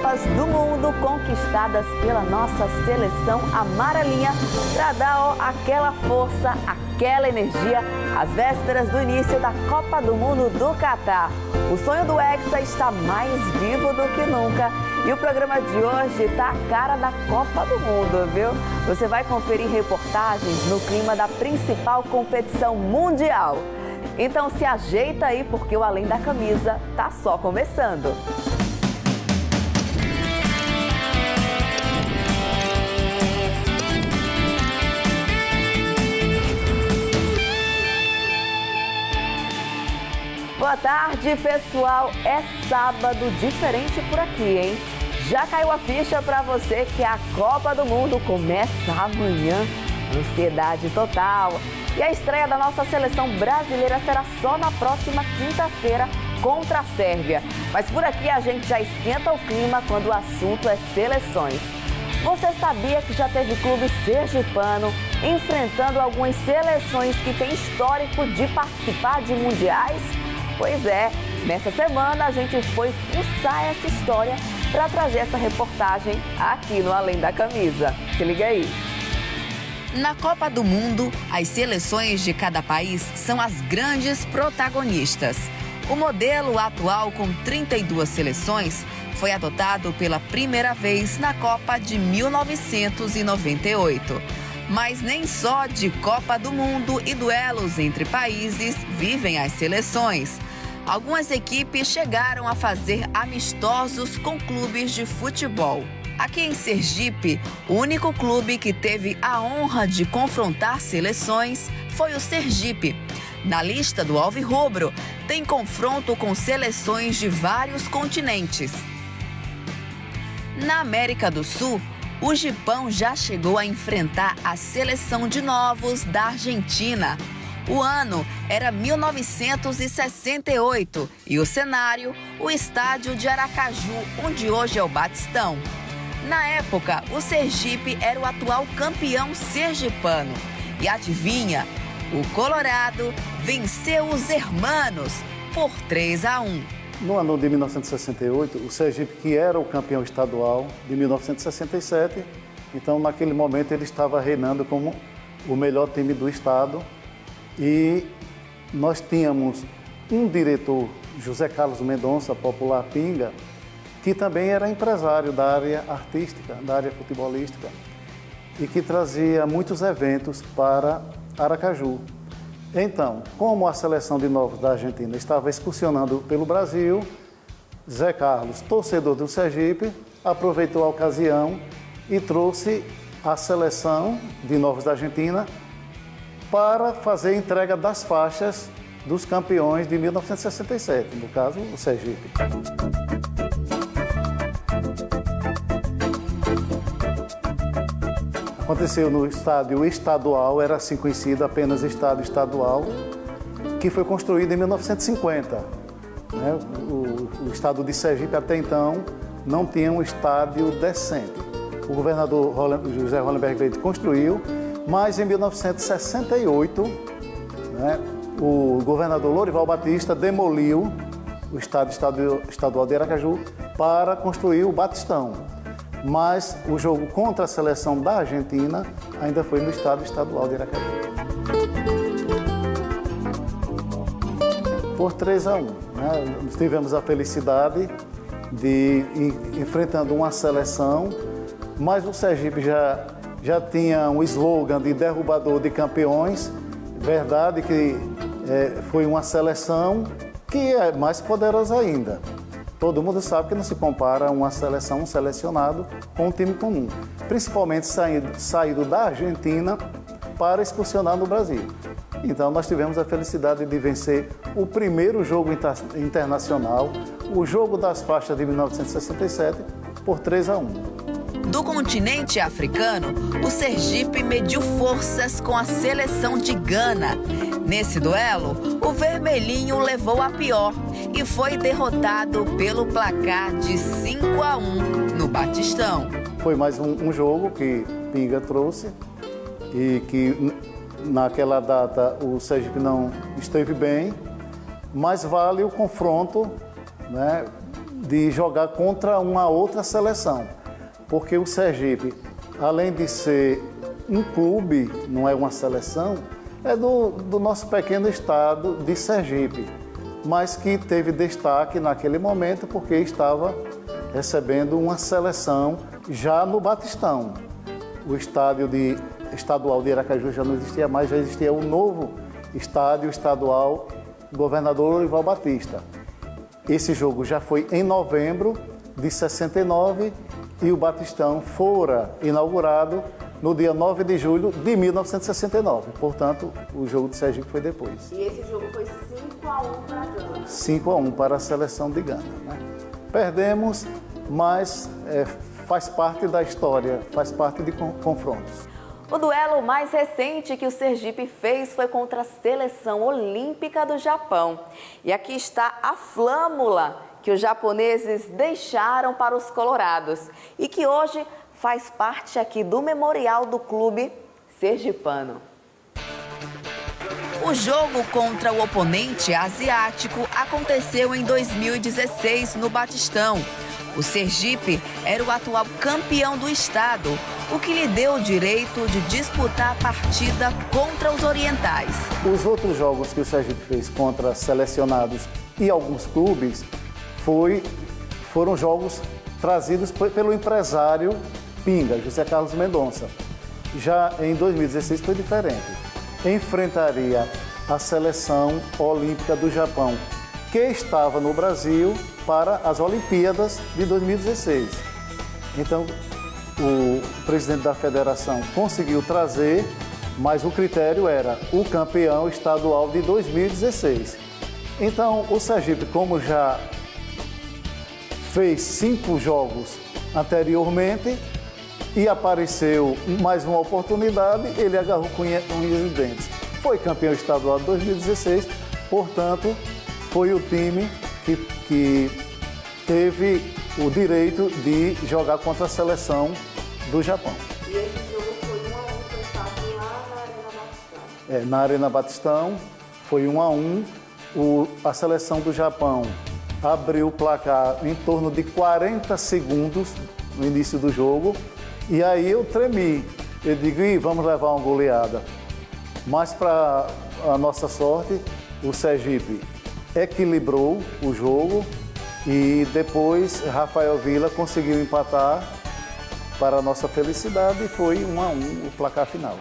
Copas do Mundo conquistadas pela nossa seleção amarelinha para dar aquela força, aquela energia às vésperas do início da Copa do Mundo do Catar. O sonho do Hexa está mais vivo do que nunca e o programa de hoje está a cara da Copa do Mundo, viu? Você vai conferir reportagens no clima da principal competição mundial. Então se ajeita aí porque o Além da Camisa tá só começando. Boa tarde, pessoal. É sábado diferente por aqui, hein? Já caiu a ficha para você que a Copa do Mundo começa amanhã. Ansiedade total. E a estreia da nossa seleção brasileira será só na próxima quinta-feira contra a Sérvia. Mas por aqui a gente já esquenta o clima quando o assunto é seleções. Você sabia que já teve clube sergipano enfrentando algumas seleções que têm histórico de participar de mundiais? Pois é, nessa semana a gente foi fuçar essa história para trazer essa reportagem aqui no Além da Camisa. Se liga aí. Na Copa do Mundo, as seleções de cada país são as grandes protagonistas. O modelo atual, com 32 seleções, foi adotado pela primeira vez na Copa de 1998. Mas nem só de Copa do Mundo e duelos entre países vivem as seleções. Algumas equipes chegaram a fazer amistosos com clubes de futebol. Aqui em Sergipe, o único clube que teve a honra de confrontar seleções foi o Sergipe. Na lista do Alvirrubro, tem confronto com seleções de vários continentes. Na América do Sul, o Gipão já chegou a enfrentar a seleção de Novos da Argentina. O ano era 1968 e o cenário, o estádio de Aracaju, onde hoje é o Batistão. Na época, o Sergipe era o atual campeão sergipano. E adivinha? O Colorado venceu os Hermanos por 3-1. No ano de 1968, o Sergipe, que era o campeão estadual de 1967, então naquele momento ele estava reinando como o melhor time do estado. E nós tínhamos um diretor, José Carlos Mendonça, popular Pinga, que também era empresário da área artística, da área futebolística, e que trazia muitos eventos para Aracaju. Então, como a seleção de Novos da Argentina estava excursionando pelo Brasil, Zé Carlos, torcedor do Sergipe, aproveitou a ocasião e trouxe a seleção de Novos da Argentina para fazer a entrega das faixas dos campeões de 1967, no caso, o Sergipe. Aconteceu no estádio estadual, era assim conhecido apenas estádio estadual, que foi construído em 1950. O estado de Sergipe até então não tinha um estádio decente. O governador José Hollenberg Leite construiu, mas em 1968, o governador Lorival Batista demoliu o estádio estadual de Aracaju para construir o Batistão. Mas o jogo contra a seleção da Argentina ainda foi no estádio estadual de Aracaju. Por 3-1, nós tivemos a felicidade de ir enfrentando uma seleção, mas o Sergipe já tinha um slogan de derrubador de campeões. Verdade que foi uma seleção que é mais poderosa ainda. Todo mundo sabe que não se compara uma seleção, um selecionado, com um time comum. Principalmente saído da Argentina para excursionar no Brasil. Então nós tivemos a felicidade de vencer o primeiro jogo internacional, o jogo das faixas de 1967, por 3-1. Do continente africano, o Sergipe mediu forças com a seleção de Gana. Nesse duelo, o vermelhinho levou a pior e foi derrotado pelo placar de 5-1 no Batistão. Foi mais um jogo que Pinga trouxe e que naquela data o Sergipe não esteve bem, mas vale o confronto, de jogar contra uma outra seleção, porque o Sergipe, além de ser um clube, não é uma seleção, é do nosso pequeno estado de Sergipe, mas que teve destaque naquele momento porque estava recebendo uma seleção já no Batistão. O estádio estadual de Aracaju já não existia mais, já existia um novo estádio estadual Governador Lorival Batista. Esse jogo já foi em novembro de 69 e o Batistão fora inaugurado no dia 9 de julho de 1969. Portanto, o jogo de Sergipe foi depois. E esse jogo foi 5-1 para Gana. 5-1 para a seleção de Gana, né? Perdemos, mas faz parte da história, faz parte de confrontos. O duelo mais recente que o Sergipe fez foi contra a Seleção Olímpica do Japão. E aqui está a flâmula que os japoneses deixaram para os colorados e que hoje faz parte aqui do memorial do clube sergipano. O jogo contra o oponente asiático aconteceu em 2016 no Batistão. O Sergipe era o atual campeão do estado, o que lhe deu o direito de disputar a partida contra os orientais. Os outros jogos que o Sergipe fez contra selecionados e alguns clubes foram jogos trazidos pelo empresário Pinga, José Carlos Mendonça. Já em 2016 foi diferente. Enfrentaria a Seleção Olímpica do Japão, que estava no Brasil para as Olimpíadas de 2016. Então, o presidente da federação conseguiu trazer, mas o critério era o campeão estadual de 2016. Então, o Sergipe, como já fez 5 jogos anteriormente e apareceu mais uma oportunidade, ele agarrou com unhas e dentes. Foi campeão estadual de 2016, portanto, foi o time que teve o direito de jogar contra a seleção do Japão. E esse jogo foi 1-1, foi estado lá na Arena Batistão. Na Arena Batistão foi 1-1. A seleção do Japão abriu o placar em torno de 40 segundos no início do jogo. E aí eu tremi. Eu digo, vamos levar uma goleada. Mas para a nossa sorte, o Sergipe equilibrou o jogo e depois Rafael Villa conseguiu empatar. Para a nossa felicidade, foi 1-1 o placar final.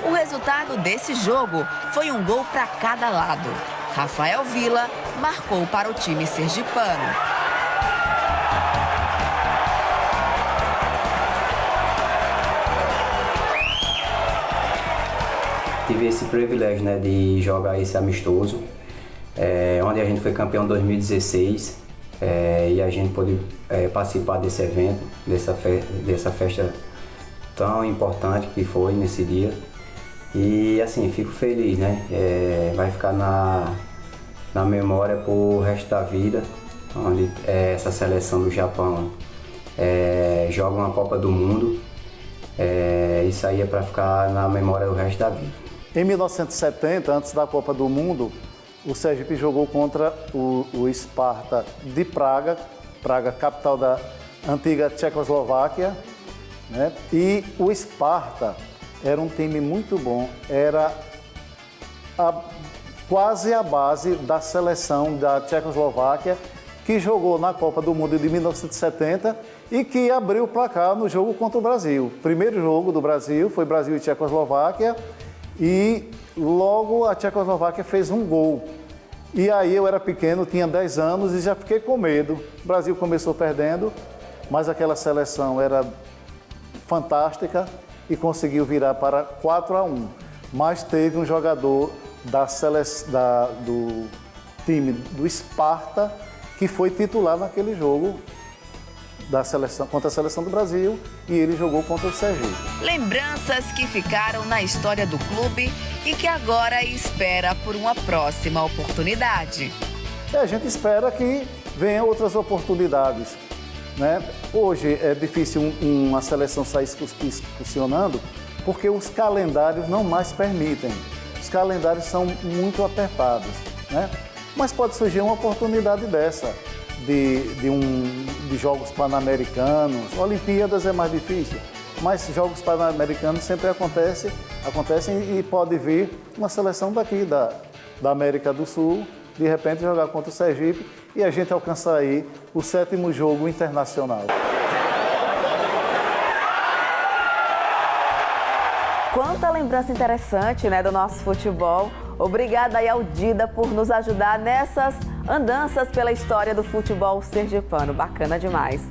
O resultado desse jogo foi um gol para cada lado. Rafael Villa marcou para o time sergipano. Tive esse privilégio, né, de jogar esse amistoso, onde a gente foi campeão em 2016 e a gente pôde participar desse evento, dessa festa tão importante que foi nesse dia. E assim, fico feliz, né? Vai ficar na memória pro resto da vida, onde essa seleção do Japão joga uma Copa do Mundo. Isso aí é para ficar na memória o resto da vida. Em 1970, antes da Copa do Mundo, o Sergipe jogou contra o Sparta de Praga, capital da antiga Tchecoslováquia, né? E o Sparta era um time muito bom, era quase a base da seleção da Tchecoslováquia, que jogou na Copa do Mundo de 1970 e que abriu o placar no jogo contra o Brasil. O primeiro jogo do Brasil foi Brasil e Tchecoslováquia e logo a Tchecoslováquia fez um gol. E aí eu era pequeno, tinha 10 anos e já fiquei com medo. O Brasil começou perdendo, mas aquela seleção era fantástica e conseguiu virar para 4-1. Mas teve um jogador do time do Sparta que foi titular naquele jogo contra a seleção do Brasil e ele jogou contra o Sergipe. Lembranças que ficaram na história do clube e que agora espera por uma próxima oportunidade. A gente espera que venham outras oportunidades, né? Hoje é difícil uma seleção sair excursionando porque os calendários não mais permitem. Os calendários são muito apertados, né? Mas pode surgir uma oportunidade dessa. de Jogos Pan-Americanos. Olimpíadas é mais difícil, mas Jogos Pan-Americanos sempre acontecem e pode vir uma seleção daqui da América do Sul, de repente jogar contra o Sergipe e a gente alcançar aí o 7º jogo internacional. Quanta lembrança interessante, né, do nosso futebol. Obrigada aí ao Dida por nos ajudar nessas andanças pela história do futebol sergipano. Bacana demais.